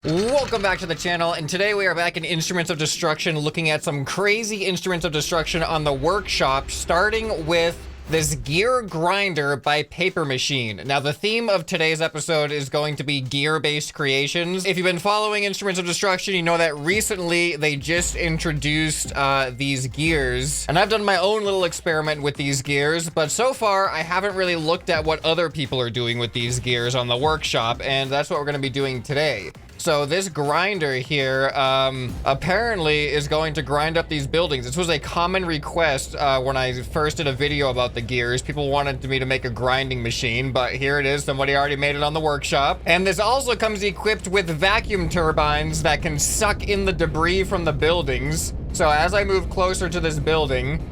Welcome back to the channel, and today we are back in Instruments of Destruction looking at some crazy Instruments of Destruction on the workshop, starting with this gear grinder by Paper Machine. Now, the theme of today's episode is going to be gear-based creations. If you've been following Instruments of Destruction, you know that recently they just introduced these gears, and I've done my own little experiment with these gears, but so far I haven't really looked at what other people are doing with these gears on the workshop, and that's what we're going to be doing today. So this grinder here apparently is going to grind up these buildings. This was a common request when I first did a video about the gears. People wanted me to make a grinding machine, but here it is. Somebody already made it on the workshop. And this also comes equipped with vacuum turbines that can suck in the debris from the buildings. So as I move closer to this building,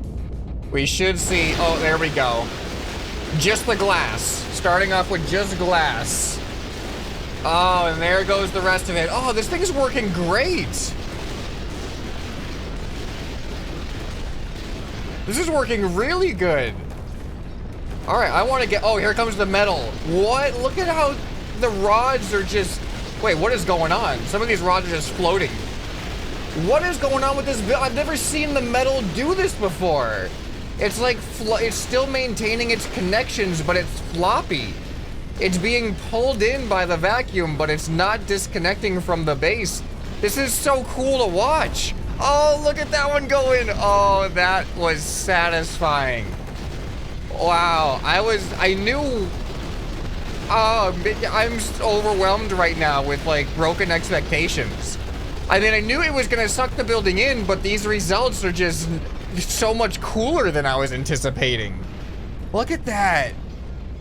we should see, oh, there we go. Just the glass, starting off with just glass. Oh, and there goes the rest of it. Oh, this thing is working great. This is working really good. All right, I want to get, oh, here comes the metal. What? Look at how the rods are just, wait, what is going on? Some of these rods are just floating. What is going on with this? I've never seen the metal do this before. It's like, it's still maintaining its connections, but it's floppy. It's being pulled in by the vacuum, but it's not disconnecting from the base. This is so cool to watch. Oh, look at that one going. Oh, that was satisfying. Wow, I knew, I'm overwhelmed right now with like broken expectations. I mean, I knew it was gonna suck the building in, but these results are just so much cooler than I was anticipating. Look at that.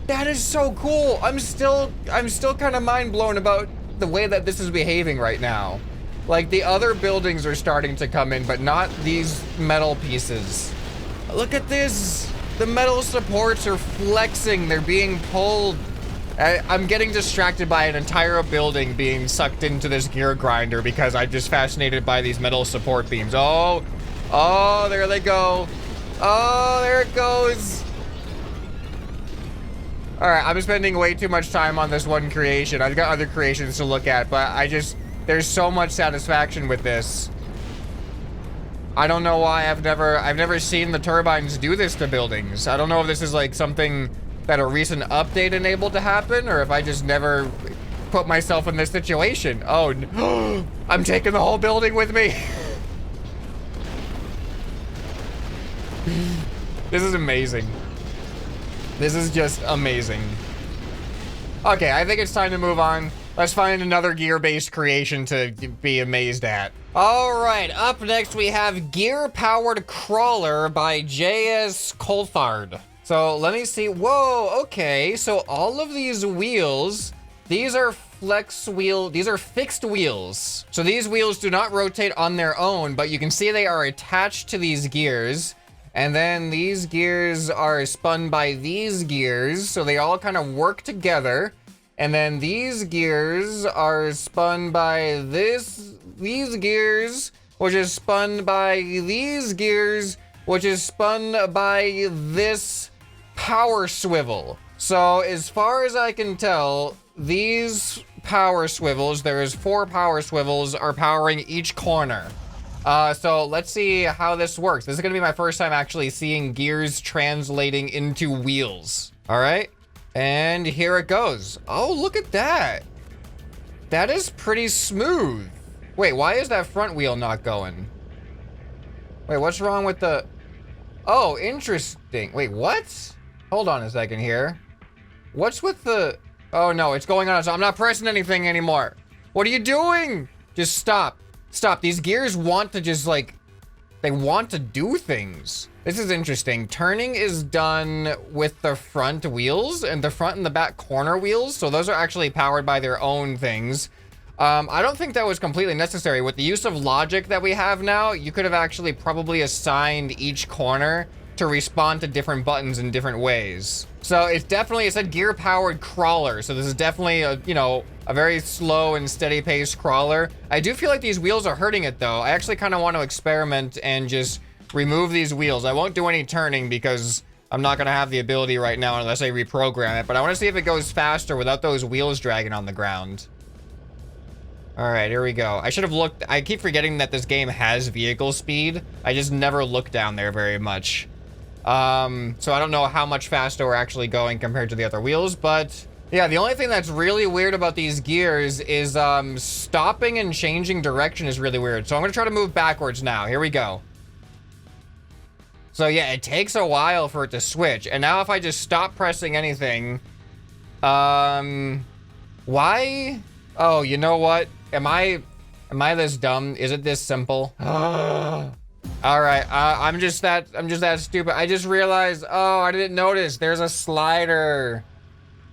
That is so cool. I'm still kind of mind blown about the way that this is behaving right now. Like the other buildings are starting to come in, but not these metal pieces. Look at this. The metal supports are flexing. They're being pulled. I'm getting distracted by an entire building being sucked into this gear grinder because I'm just fascinated by these metal support beams. Oh, there they go. Oh, there it goes. All right, I'm spending way too much time on this one creation. I've got other creations to look at, but there's so much satisfaction with this. I don't know why I've never seen the turbines do this to buildings. I don't know if this is like something that a recent update enabled to happen, or if I just never put myself in this situation. Oh, no. I'm taking the whole building with me. This is amazing. This is just amazing. Okay, I think it's time to move on. Let's find another gear-based creation to be amazed at. All right, up next we have Gear-Powered Crawler by J.S. Coulthard. So let me see. Whoa, okay. So all of these wheels, these are fixed wheels. So these wheels do not rotate on their own, but you can see they are attached to these gears. And then these gears are spun by these gears, so they all kind of work together. And then these gears are spun by these gears, which is spun by these gears, which is spun by this power swivel. So as far as I can tell, these power swivels, there is 4 power swivels, are powering each corner. So let's see how this works. This is gonna be my first time actually seeing gears translating into wheels. All right, and here it goes. Oh, look at that. That is pretty smooth. Wait, why is that front wheel not going? Wait, what's wrong with the... Oh, interesting. Wait, what? Hold on a second here. What's with the... Oh no, it's going on. So I'm not pressing anything anymore. What are you doing? Just stop. Stop. These gears want to just like, they want to do things. This is interesting. Turning is done with the front wheels and the front and the back corner wheels. So those are actually powered by their own things. I don't think that was completely necessary. With the use of logic that we have now, you could have actually probably assigned each corner to respond to different buttons in different ways. So it's definitely, it said gear powered crawler. So this is definitely a, you know, a very slow and steady paced crawler. I do feel like these wheels are hurting it though. I actually kind of want to experiment and just remove these wheels. I won't do any turning because I'm not gonna have the ability right now unless I reprogram it, but I want to see if it goes faster without those wheels dragging on the ground. All right, here we go. I should have looked. I keep forgetting that this game has vehicle speed. I just never look down there very much. So I don't know how much faster we're actually going compared to the other wheels, but yeah, the only thing that's really weird about these gears is stopping and changing direction is really weird. So I'm gonna try to move backwards now. Here we go. So yeah, it takes a while for it to switch. And now if I just stop pressing anything, why? Oh, you know what? Am I this dumb? Is it this simple? All right, I'm just that stupid. I just realized, oh, I didn't notice. There's a slider.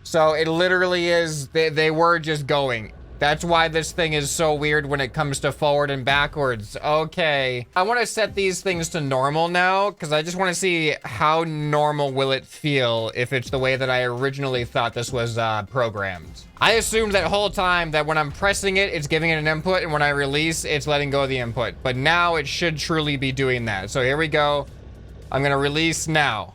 So it literally is, they were just going. That's why this thing is so weird when it comes to forward and backwards. Okay. I want to set these things to normal now, because I just want to see how normal will it feel if it's the way that I originally thought this was programmed. I assumed that whole time that when I'm pressing it, it's giving it an input, and when I release, it's letting go of the input. But now it should truly be doing that. So here we go. I'm going to release now.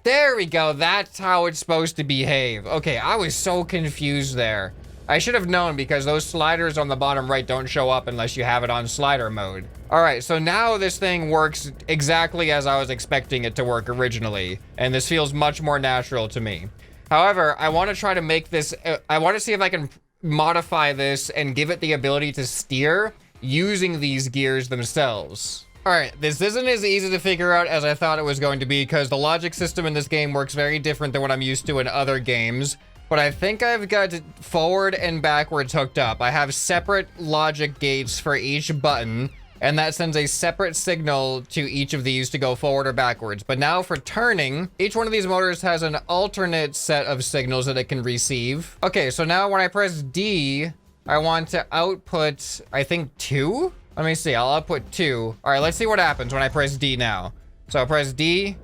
There we go. That's how it's supposed to behave. Okay, I was so confused there. I should have known because those sliders on the bottom right don't show up unless you have it on slider mode. All right, so now this thing works exactly as I was expecting it to work originally, and this feels much more natural to me. However, I want to try to make this, I want to see if I can modify this and give it the ability to steer using these gears themselves. All right, this isn't as easy to figure out as I thought it was going to be because the logic system in this game works very different than what I'm used to in other games. But I think I've got forward and backwards hooked up. I have separate logic gates for each button, and that sends a separate signal to each of these to go forward or backwards. But now for turning, each one of these motors has an alternate set of signals that it can receive. Okay, so now when I press D, I want to output, I think 2? Let me see, I'll output 2. All right, let's see what happens when I press D now. So I'll press D.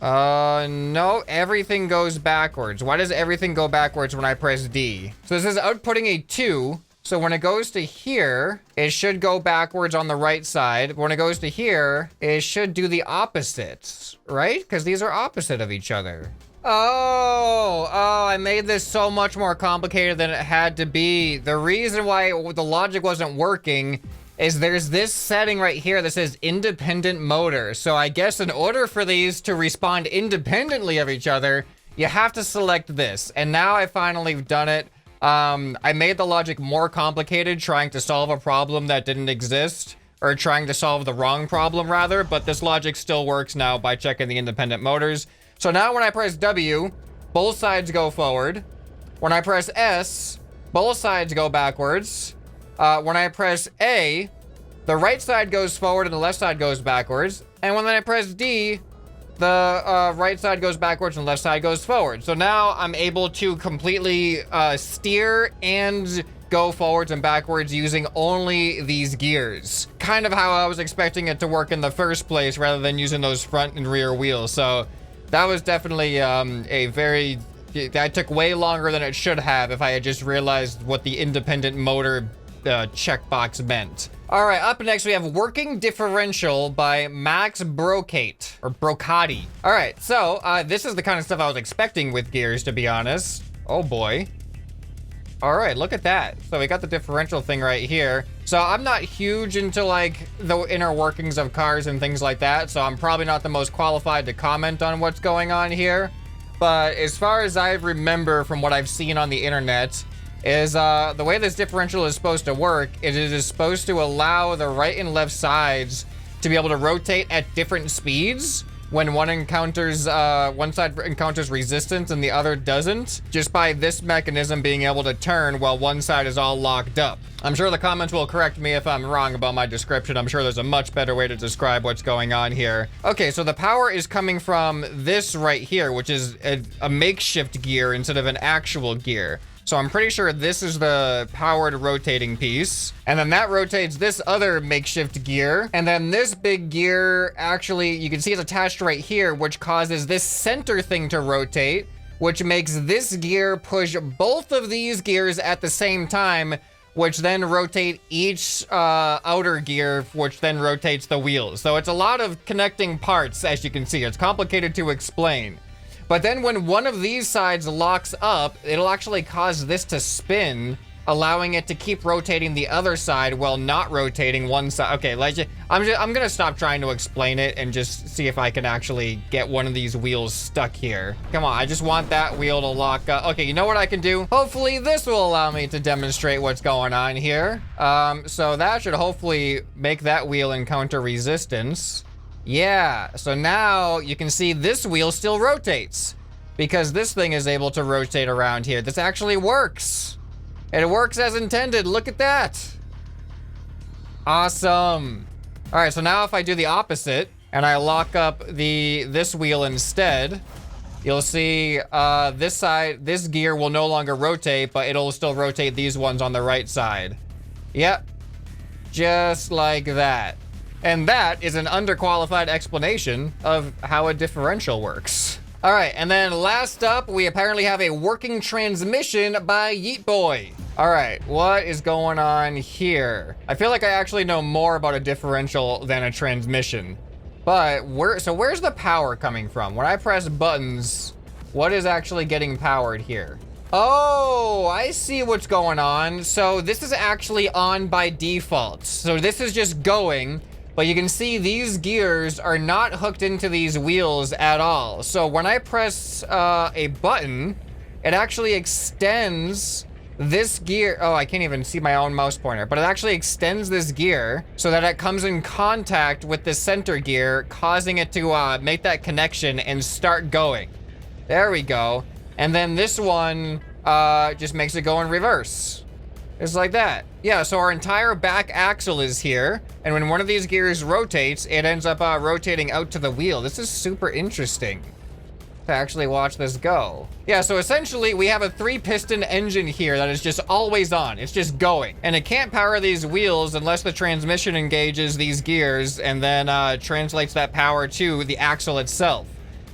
No, everything goes backwards. Why does everything go backwards when I press D? So this is outputting a 2. So when it goes to here, it should go backwards on the right side. When it goes to here, it should do the opposites, right? Because these are opposite of each other. Oh, I made this so much more complicated than it had to be. The reason why the logic wasn't working is there's this setting right here that says independent motor. So I guess in order for these to respond independently of each other, you have to select this. And now I finally done it. I made the logic more complicated trying to solve a problem that didn't exist, or trying to solve the wrong problem rather, but this logic still works now by checking the independent motors. So now when I press W, both sides go forward. When I press S, both sides go backwards. When I press A, the right side goes forward and the left side goes backwards. And when I press D, the right side goes backwards and the left side goes forward. So now I'm able to completely steer and go forwards and backwards using only these gears. Kind of how I was expecting it to work in the first place rather than using those front and rear wheels. So that was definitely that took way longer than it should have if I had just realized what the independent motor checkbox meant. All right, up next we have Working Differential by Max Brocate, or Brocati. All right, so this is the kind of stuff I was expecting with gears, to be honest. Oh boy. All right, look at that. So we got the differential thing right here. So I'm not huge into like the inner workings of cars and things like that, so I'm probably not the most qualified to comment on what's going on here. But as far as I remember from what I've seen on the internet, is the way this differential is supposed to work is it is supposed to allow the right and left sides to be able to rotate at different speeds when one side encounters resistance and the other doesn't, just by this mechanism being able to turn while one side is all locked up. I'm sure the comments will correct me if I'm wrong about my description. I'm sure there's a much better way to describe what's going on here. Okay, so the power is coming from this right here, which is a makeshift gear instead of an actual gear. So I'm pretty sure this is the powered rotating piece. And then that rotates this other makeshift gear. And then this big gear, actually, you can see it's attached right here, which causes this center thing to rotate, which makes this gear push both of these gears at the same time, which then rotate each outer gear, which then rotates the wheels. So it's a lot of connecting parts, as you can see. It's complicated to explain. But then when one of these sides locks up, it'll actually cause this to spin allowing it to keep rotating the other side while not rotating one side. Okay, I'm gonna stop trying to explain it and just see if I can actually get one of these wheels stuck here. Come on, I just want that wheel to lock up. Okay, you know what I can do? Hopefully this will allow me to demonstrate what's going on here. So that should hopefully make that wheel encounter resistance. Yeah, so now you can see this wheel still rotates because this thing is able to rotate around here. This actually works. It works as intended. Look at that. Awesome. All right, so now if I do the opposite and I lock up this wheel instead, you'll see this gear will no longer rotate, but it'll still rotate these ones on the right side. Yep, just like that. And that is an underqualified explanation of how a differential works. All right, and then last up, we apparently have a working transmission by Yeet Boy. All right, what is going on here? I feel like I actually know more about a differential than a transmission. But where's the power coming from? When I press buttons, what is actually getting powered here? Oh, I see what's going on. So this is actually on by default. So this is just going. But you can see these gears are not hooked into these wheels at all. So when I press a button, it actually extends this gear. Oh, I can't even see my own mouse pointer, but it actually extends this gear so that it comes in contact with the center gear, causing it to make that connection and start going. There we go. And then this one just makes it go in reverse. It's like that. Yeah, so our entire back axle is here, and when one of these gears rotates, it ends up rotating out to the wheel. This is super interesting to actually watch this go. Yeah, so essentially we have a 3-piston engine here that is just always on. It's just going, and it can't power these wheels unless the transmission engages these gears and then translates that power to the axle itself.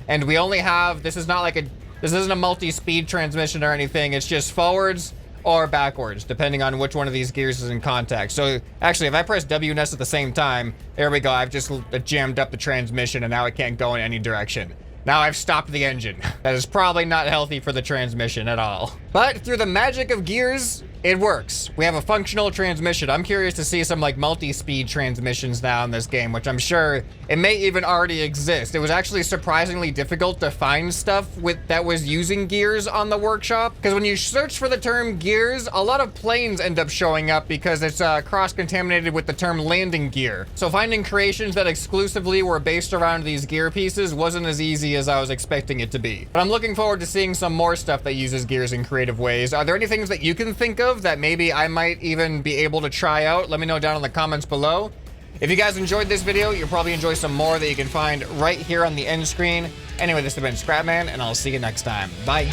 And we only have, this isn't a multi-speed transmission or anything. It's just forwards or backwards, depending on which one of these gears is in contact. So actually, if I press W and S at the same time, there we go. I've just jammed up the transmission and now it can't go in any direction. Now I've stopped the engine. That is probably not healthy for the transmission at all. But through the magic of gears, it works. We have a functional transmission. I'm curious to see some like multi-speed transmissions now in this game, which I'm sure it may even already exist. It was actually surprisingly difficult to find stuff that was using gears on the workshop. Because when you search for the term gears, a lot of planes end up showing up because it's cross-contaminated with the term landing gear. So finding creations that exclusively were based around these gear pieces wasn't as easy as I was expecting it to be. But I'm looking forward to seeing some more stuff that uses gears in creative ways. Are there any things that you can think of that maybe I might even be able to try out? Let me know down in the comments below. If you guys enjoyed this video, you'll probably enjoy some more that you can find right here on the end screen. Anyway, this has been ScrapMan, and I'll see you next time. Bye.